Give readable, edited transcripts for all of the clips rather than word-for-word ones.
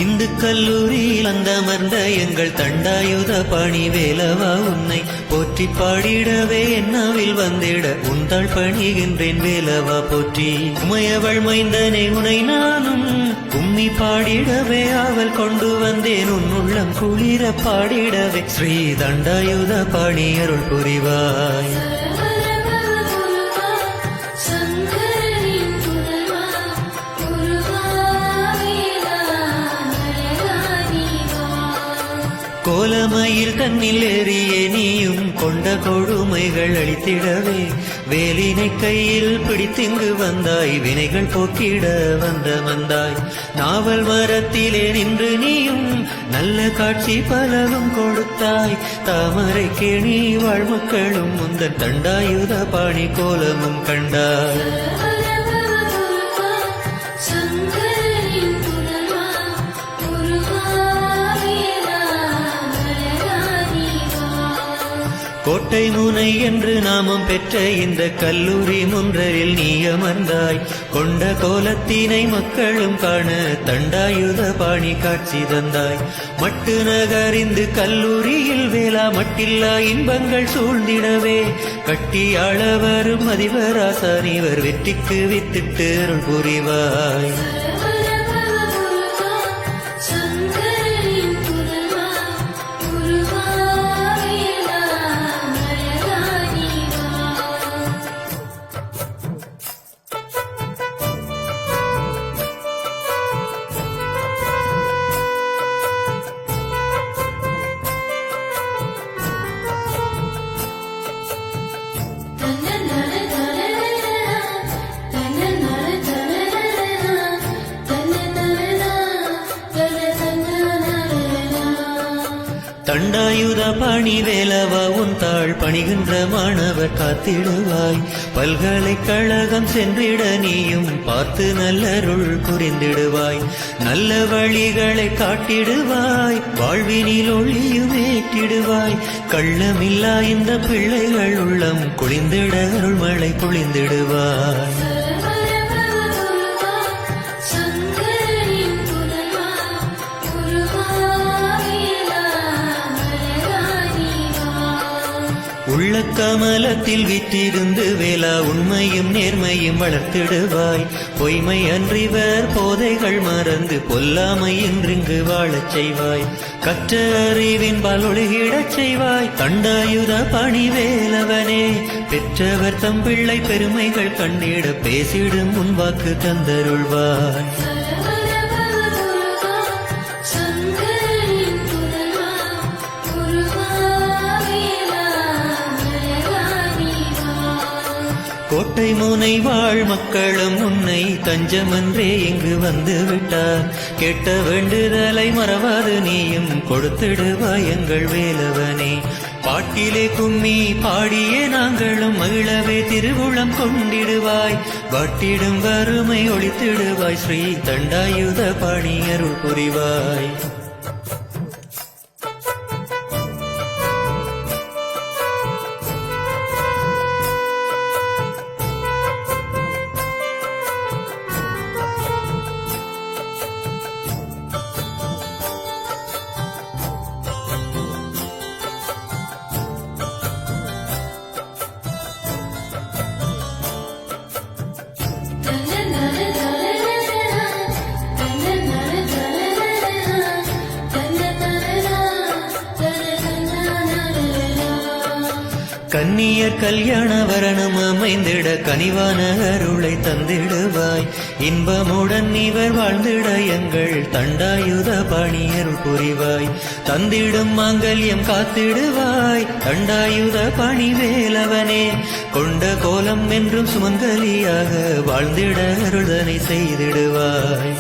இந்து கல்லூரியில் அந்தமர்ந்த எங்கள் தண்டாயுத பணி வேலவா உன்னை போற்றி பாடிடவே என்னாவில் வந்திட உந்தாள் பணிகின்றேன் வேலவா போற்றி. உமையவள் மைந்தனே உனை நானும் கும்மி பாடிடவே ஆவல் கொண்டு வந்தேன் உன் உள்ளம் குளிர பாடிடவே ஸ்ரீ தண்டாயுத பணி அருள் புரிவாய். கோலமயில் கண்ணில் ஏறிய நீயும் கொண்ட கொடுமைகள் அளித்திடவே வேலினை கையில் பிடித்திங்கு வந்தாய் வினைகள் போக்கிட வந்தாய். நாவல் மரத்திலே நின்று நீயும் நல்ல காட்சி பலவும் கொடுத்தாய். தாமரை கேணி வாழ்மக்களும் முந்தன் தண்டாயுத பாணி கோலமும் கண்டாய். கோட்டை முனை என்று நாமம் பெற்ற இந்த கல்லூரி முன்றரில் நீ அமர்ந்தாய். கொண்ட கோலத்தினை மக்களும் காண தண்டாயுத பாணி காட்சி தந்தாய். மட்டு நகரிந்து கல்லூரியில் வேளா மட்டில்லா இன்பங்கள் சூழ்ந்திடவே கட்டியாள வரும் அதிபராசானிவர் வெற்றிக்கு வித்திட்டு அருள் புரிவாய். தண்டாயுத பாணி வேலவா உன் தாள் பணிகின்ற மாணவர் காத்திடுவாய். பல்கலைக்கழகம் சென்றிட நீயும் பார்த்து நல்லருள் புரிந்திடுவாய். நல்ல வழிகளை காட்டிடுவாய். வாழ்வினில் ஒளியும் ஏற்றிடுவாய். கள்ளமில்லா இந்த பிள்ளைகள் உள்ளம் குளிந்திட அருள் மழை பொழிந்திடுவாய். உள்ள கமலத்தில் விற்றிருந்து வேளா உண்மையும் நேர்மையும் வளர்த்திடுவாய். பொய்மை அன்றிவர் போதைகள் மறந்து பொல்லாமை இன்றிங்கு வாழச் செய்வாய். கற்ற அறிவின் பலொழுகிடச் செய்வாய். தண்டாயுத பணி வேலவனே பெற்றவர் தம் பிள்ளை பெருமைகள் கண்டிட பேசிடும் உன் வாக்கு தந்தருள்வாய். கோட்டை முனை வாழ் மக்களும் உன்னை தஞ்சமன்றே இங்கு வந்து விட்டார். கேட்ட வேண்டுதலை மறவாது நீயும் கொடுத்திடுவாய் எங்கள் வேலவனே. பாட்டிலே கும்மி பாடியே நாங்களும் மகிழவே திருவுளம் கொண்டிடுவாய். வாட்டிடும் வறுமை ஒழித்திடுவாய். ஸ்ரீ தண்டாயுத பாணி அருள் புரிவாய். கன்னியர் கல்யாண வரணம் அமைந்திட கனிவான அருளை தந்திடுவாய். இன்பமுடன் இவர் வாழ்ந்திட எங்கள் தண்டாயுத பாணி அருள் புரிவாய். தந்திடும் மாங்கல்யம் காத்திடுவாய். தண்டாயுத பாணி வேலவனே கொண்ட கோலம் என்றும் சுமங்கலியாக வாழ்ந்திட அருள்தனை செய்திடுவாய்.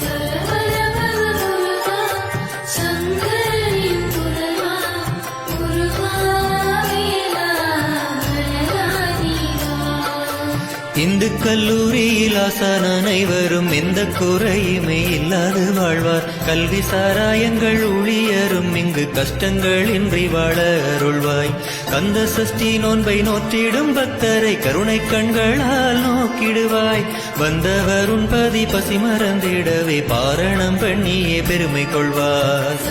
இந்த இந்து கல்லூரியில் ஆசான் அனைவரும் எந்த குறையுமே இல்லாது வாழ்வார். கல்வி சாராயங்கள் ஊழியரும் இங்கு கஷ்டங்களின்றி வாழ அருள்வாய். கந்த சஷ்டி நோன்பை நோற்றிடும் பக்தரை கருணை கண்களால் நோக்கிடுவாய். வந்தவர் உன்பதி பசி மறந்திடவே பாரணம் பண்ணியே பெருமை கொள்வார்.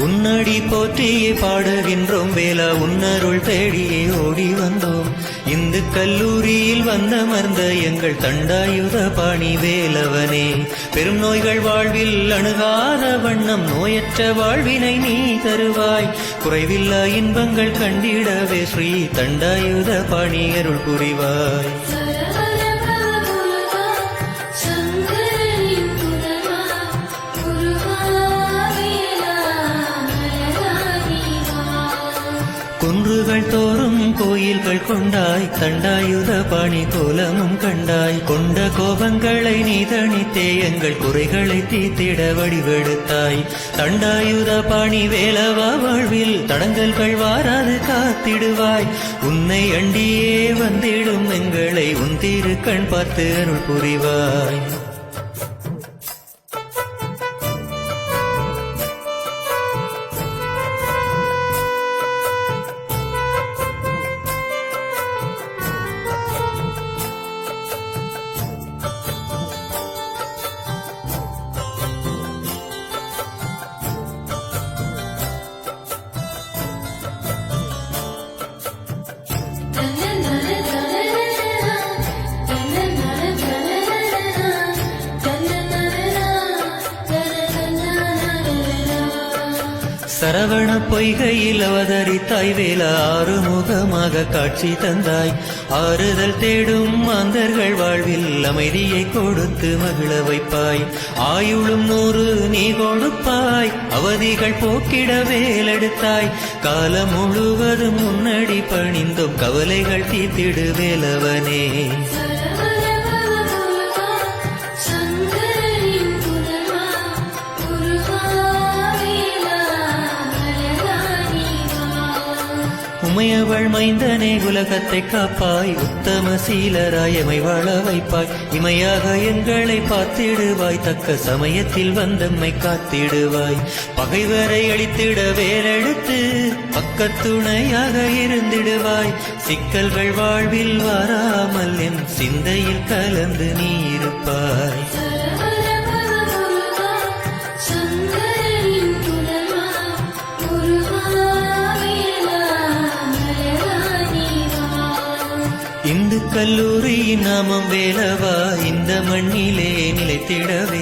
உன்னடி போற்றியே பாடுகின்றோம் வேலா, உன்னருள் தேடியே ஓடி வந்தோம். இந்து கல்லூரியில் வந்தமர்ந்த எங்கள் தண்டாயுத பாணி வேலவனே, பெரும் நோய்கள் வாழ்வில் அணுகாத வண்ணம் நோயற்ற வாழ்வினை நீ தருவாய். குறைவில்லா இன்பங்கள் கண்டிடவே ஸ்ரீ தண்டாயுத பாணி அருள் புரிவாய். குன்றுகள் தோறும் கோயில்கள் கொண்டாய், தண்டாயுத பாணி கோலமும் கண்டாய். கொண்ட கோபங்களை நீ தணித்தே எங்கள் குறைகளை தீத்திட வடிவெடுத்தாய். தண்டாயுத பாணி வேலவா வாழ்வில் தடங்கல்கள் வாராது காத்திடுவாய். உன்னை அண்டியே வந்திடும் எங்களை உன் திரு கண் பார்த்து அருள் புரிவாய். சரவண பொய்கையில் அவதரித்தாய் வேலா, ஆறுமுகமாக காட்சி தந்தாய். ஆறுதல் தேடும் மாந்தர்கள் வாழ்வில் அமைதியை கொடுத்து மகிழ வைப்பாய். ஆயுளும் 100 நீ கொடுப்பாய், அவதிகள் போக்கிட வேலெடுத்தாய். காலம் முழுவதும் முன்னடி பணிந்தோம், கவலைகள் தீர்த்திடு வேலவனே. உமையவள் மைந்தனே உலகத்தை காப்பாய், உத்தம சீலராயமை வாழ வைப்பாய். இமையாக எங்களை பார்த்திடுவாய், தக்க சமயத்தில் வந்தம்மை காத்திடுவாய். பகைவரை அழித்திட வேலெடுத்து பக்கத்துணையாக இருந்திடுவாய். சிக்கல்கள் வாழ்வில் வராமல் என் சிந்தையில் கலந்து நீ இருப்பாய். இந்து கல்லூரியின் நாமம் வேலவா இந்த மண்ணிலே நிலைத்திடவே.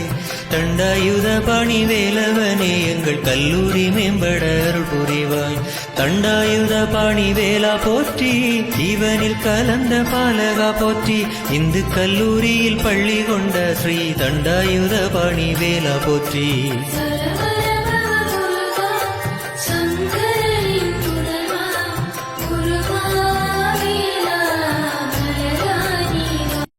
தண்டாயுத பாணி வேலவனே எங்கள் கல்லூரி மேம்பட அருள் புரிவாய். தண்டாயுத பாணி வேலா போற்றி, ஜீவனில் கலந்த பாலகா போற்றி. இந்து கல்லூரியில் பள்ளி கொண்ட ஸ்ரீ தண்டாயுத பாணி வேலா போற்றி.